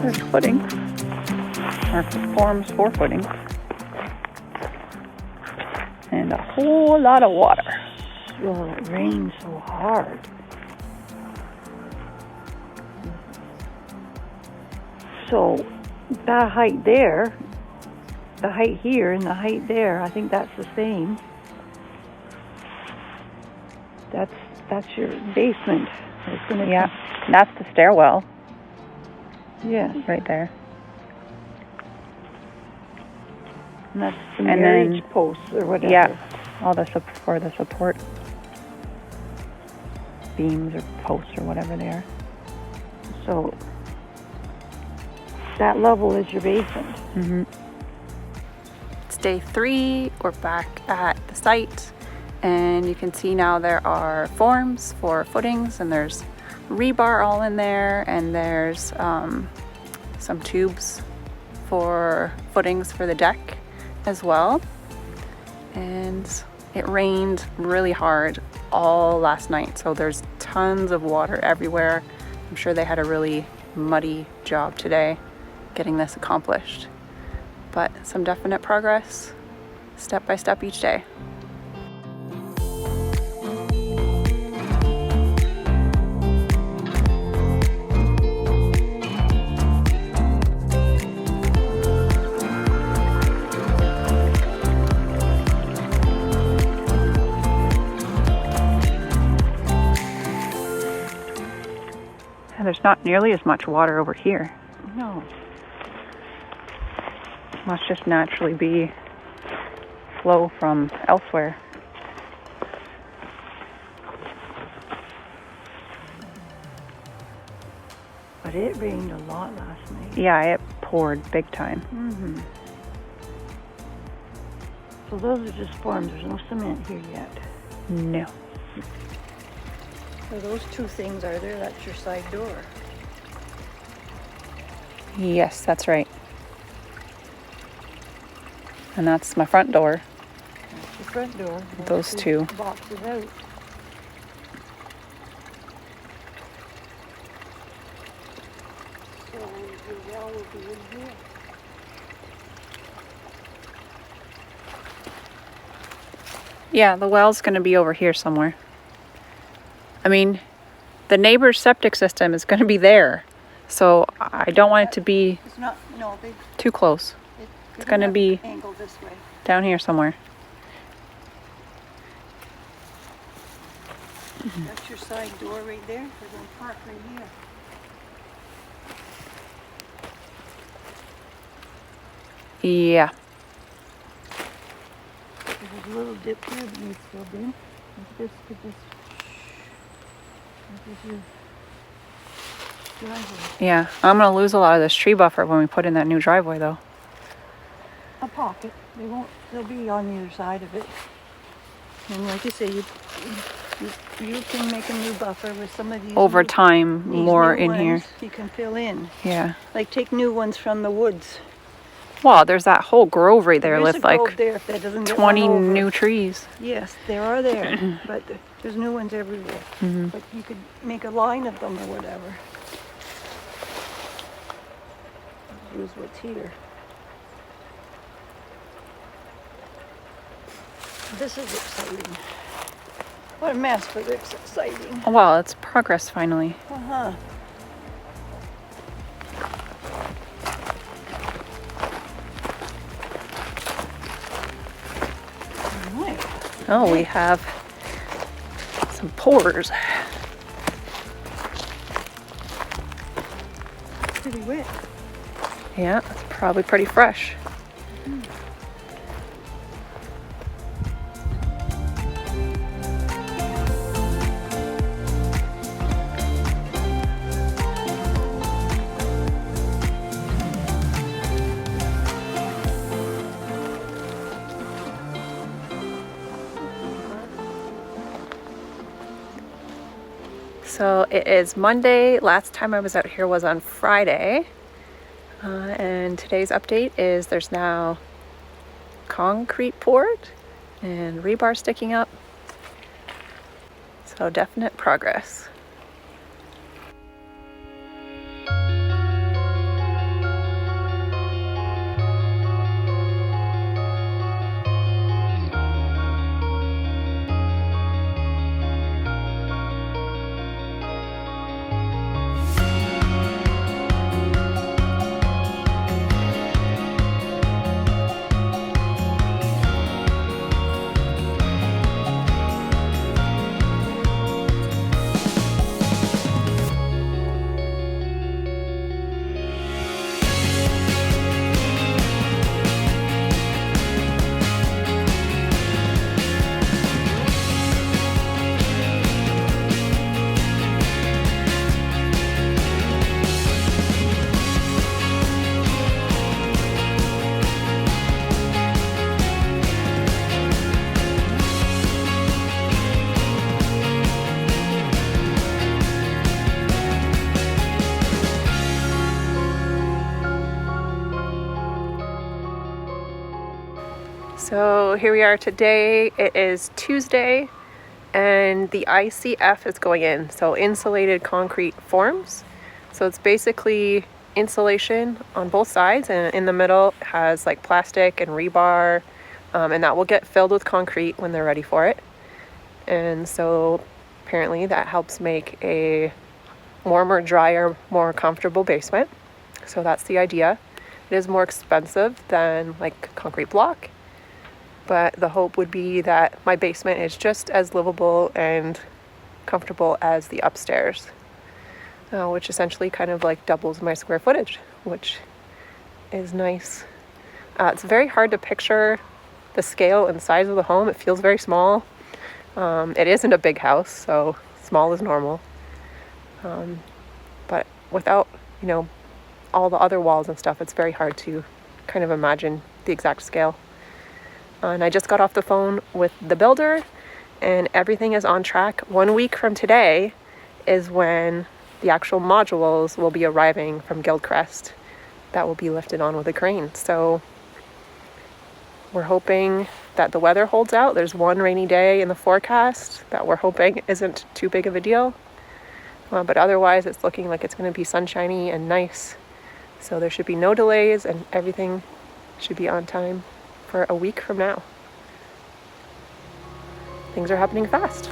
there's footings, or forms for footings, and a whole lot of water. Well, it rains so hard. So that height there, the height here and the height there, I think that's the same. That's your basement. It's gonna that's the stairwell. Yes. Right there. And that's the marriage posts or whatever. Yeah, all the for the support beams or posts or whatever they are. So that level is your basement. Mm-hmm. It's day 3. We're back at the site, and you can see now there are forms for footings, and there's rebar all in there, and there's some tubes for footings for the deck as well. And it rained really hard all last night, so there's tons of water everywhere. I'm sure they had a really muddy job today getting this accomplished, but some definite progress, step by step each day. And there's not nearly as much water over here. No. Must just naturally be flow from elsewhere. But it rained a lot last night. Yeah, it poured big time. Mm-hmm. So those are just forms. There's no cement here yet. No. So those two things are there. That's your side door. Yes, that's right. And that's my front door. That's your front door. Those two. Boxes out. So your well will be in here. Yeah, the well's going to be over here somewhere. I mean, the neighbor's septic system is going to be there. So I don't want it to be too close. It's going to be angled this way. Down here somewhere. That's your side door right there. We're going to park right here. Yeah. There's a little dip here that needs filled in. This could just... This is your driveway. Yeah, I'm going to lose a lot of this tree buffer when we put in that new driveway though. A pocket. They'll be on the other side of it. And like you say, you can make a new buffer with some of these. Over time, more in here. You can fill in. Yeah. Like take new ones from the woods. Well, there's that whole grove right there with like there if that doesn't get 20 run over. new trees. Yes, there are there, but there's new ones everywhere. Mm-hmm. But you could make a line of them or whatever. Use what's here. This is exciting. What a mess, but it's exciting. Well, it's progress finally. Uh-huh. Oh, we have some pores. Pretty wet. Yeah, it's probably pretty fresh. So it is Monday. Last time I was out here was on Friday. And today's update is there's now concrete poured and rebar sticking up. So definite progress. So here we are today. It is Tuesday and the ICF is going in. So insulated concrete forms. So it's basically insulation on both sides, and in the middle has like plastic and rebar, and that will get filled with concrete when they're ready for it. And so apparently that helps make a warmer, drier, more comfortable basement. So that's the idea. It is more expensive than like concrete block, but the hope would be that my basement is just as livable and comfortable as the upstairs, which essentially kind of like doubles my square footage, which is nice. It's very hard to picture the scale and size of the home. It feels very small. It isn't a big house, so small is normal. But without, all the other walls and stuff, it's very hard to kind of imagine the exact scale. And I just got off the phone with the builder, and everything is on track. 1 week from today is when the actual modules will be arriving from Guildcrest that will be lifted on with a crane. So we're hoping that the weather holds out. There's one rainy day in the forecast that we're hoping isn't too big of a deal. But otherwise, it's looking like it's going to be sunshiny and nice. So there should be no delays, and everything should be on time for a week from now. Things are happening fast.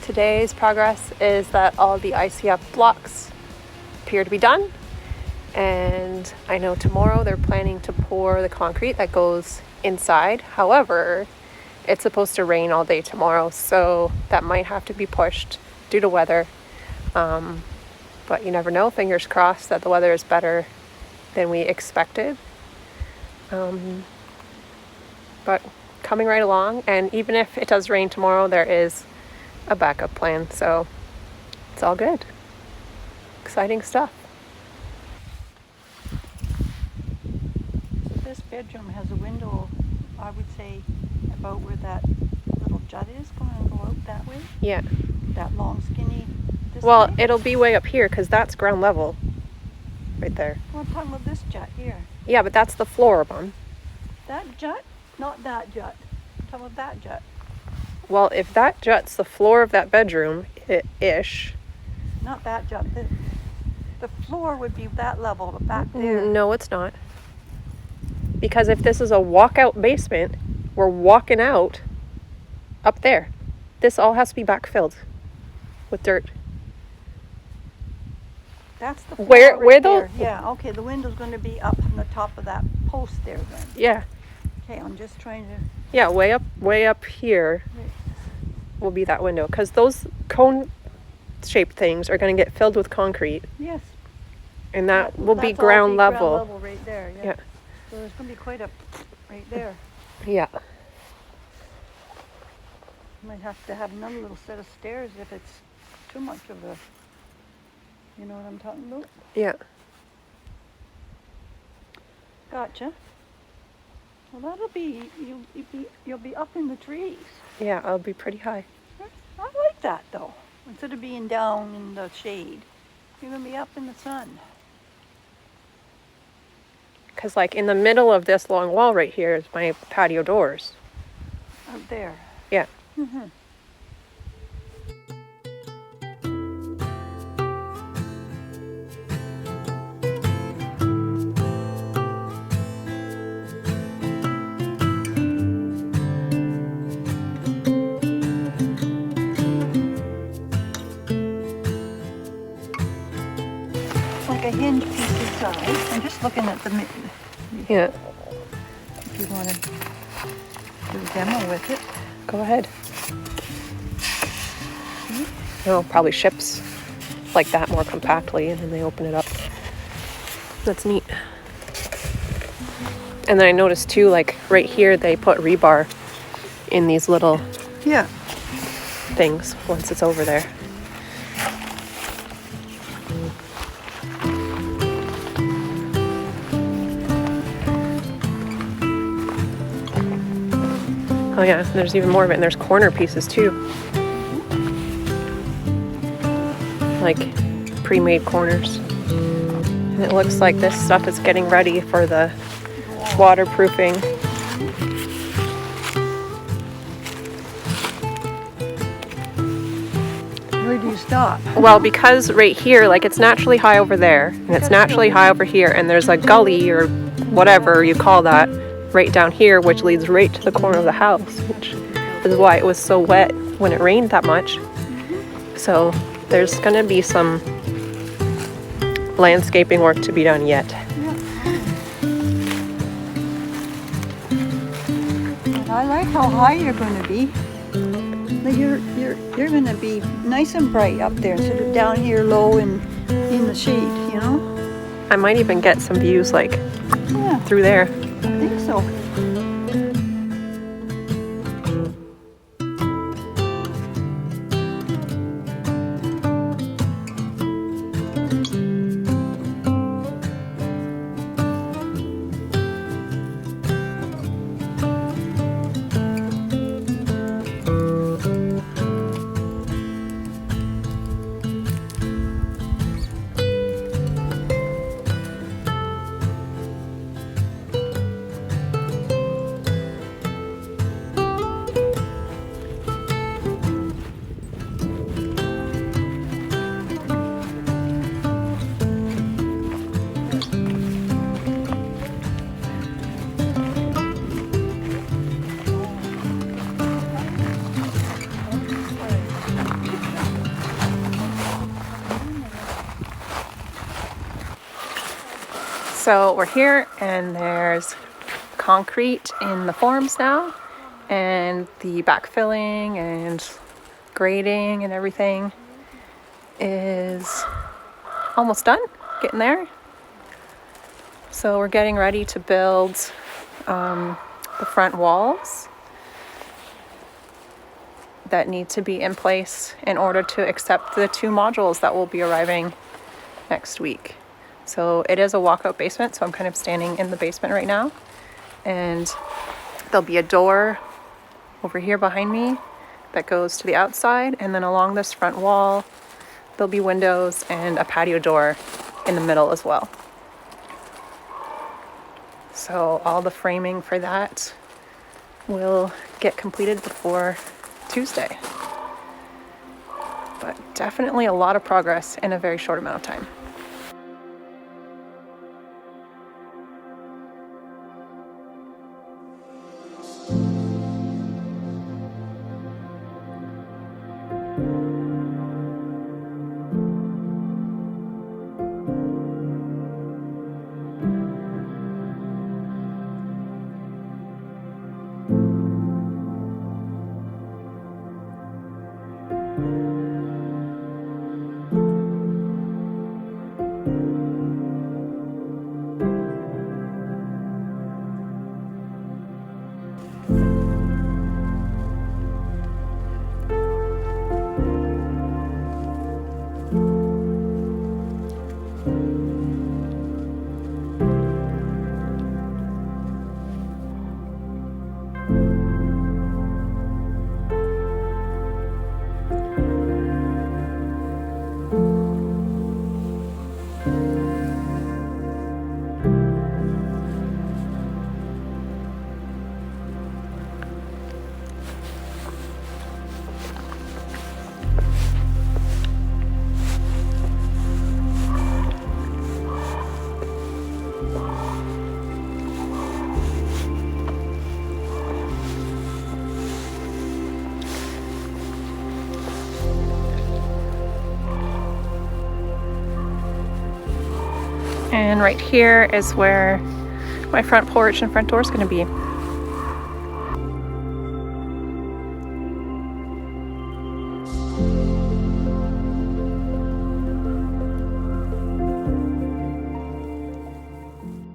Today's progress is that all the ICF blocks appear to be done, and I know tomorrow they're planning to pour the concrete that goes inside. However, it's supposed to rain all day tomorrow, so that might have to be pushed due to weather. But you never know. Fingers crossed that the weather is better than we expected. But coming right along, and even if it does rain tomorrow, there is a backup plan, so it's all good. Exciting stuff. So this bedroom has a window, I would say, about where that little jut is going to go out that way. Yeah. That long, skinny. Well, way. it'll be way up here because that's ground level, right there. Well, I'm talking about this jut here. Yeah, but that's the floor one. That jut, not that jut. I'm talking about that jut. Well, if that jut's the floor of that bedroom, ish. Not that jut. The floor would be that level, but back there. No, it's not. Because if this is a walkout basement, we're walking out up there. This all has to be backfilled with dirt. That's the floor Where right the- there. Yeah, okay, the window's going to be up on the top of that post there then. Yeah. Okay, I'm just trying to... Yeah, way up here will be that window, because those cone-shaped things are going to get filled with concrete, Yes. and that will be That's all ground level. Ground level right there, yeah. Yeah. So there's going to be quite a right there. Yeah. Might have to have another little set of stairs if it's too much of a... You know what I'm talking about? Yeah. Gotcha. Well, that'll be... You'll be up in the trees. Yeah, I'll be pretty high. I like that though. Instead of being down in the shade, you're gonna be up in the sun. Because like in the middle of this long wall right here is my patio doors. Out there. Yeah. Mm-hmm. a hinge piece inside. I'm just looking at the Yeah, if you want to do a demo with it. go ahead. Oh, probably ships like that more compactly, and then they open it up. That's neat. And then I noticed too, like right here, they put rebar in these little Yeah. things once it's over there. Oh yeah, there's even more of it, and there's corner pieces too. Like pre-made corners. And it looks like this stuff is getting ready for the waterproofing. Where do you stop? Well, because right here, like it's naturally high over there, and it's naturally high over here, and there's a gully or whatever you call that right down here, which leads right to the corner of the house, which is why it was so wet when it rained that much. So there's gonna be some landscaping work to be done yet. I like how high you're going to be. Like you're going to be nice and bright up there instead of down here low and in the shade, you know? I might even get some views like Yeah, through there. I think so. So we're here and there's concrete in the forms now, and the backfilling and grading and everything is almost done, getting there. So we're getting ready to build the front walls that need to be in place in order to accept the 2 modules that will be arriving next week. So it is a walkout basement, so I'm kind of standing in the basement right now. And there'll be a door over here behind me that goes to the outside, and then along this front wall, there'll be windows and a patio door in the middle as well. So all the framing for that will get completed before Tuesday. But definitely a lot of progress in a very short amount of time. And right here is where my front porch and front door is going to be.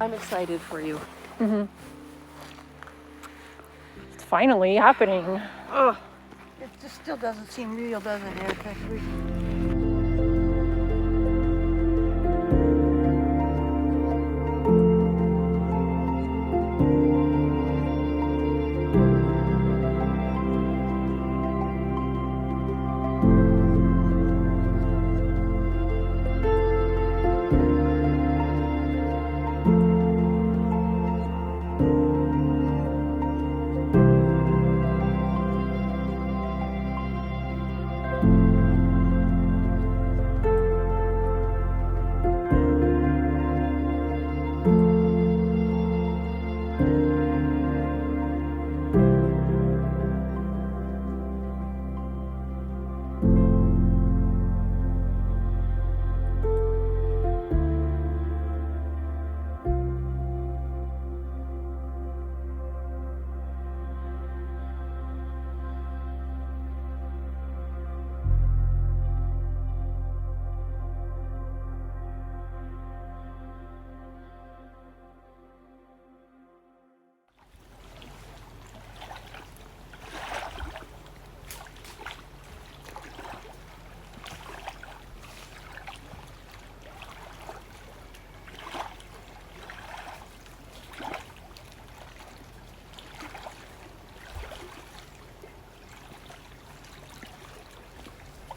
I'm excited for you. It's finally happening. Oh, it just still doesn't seem real, does it, Erica?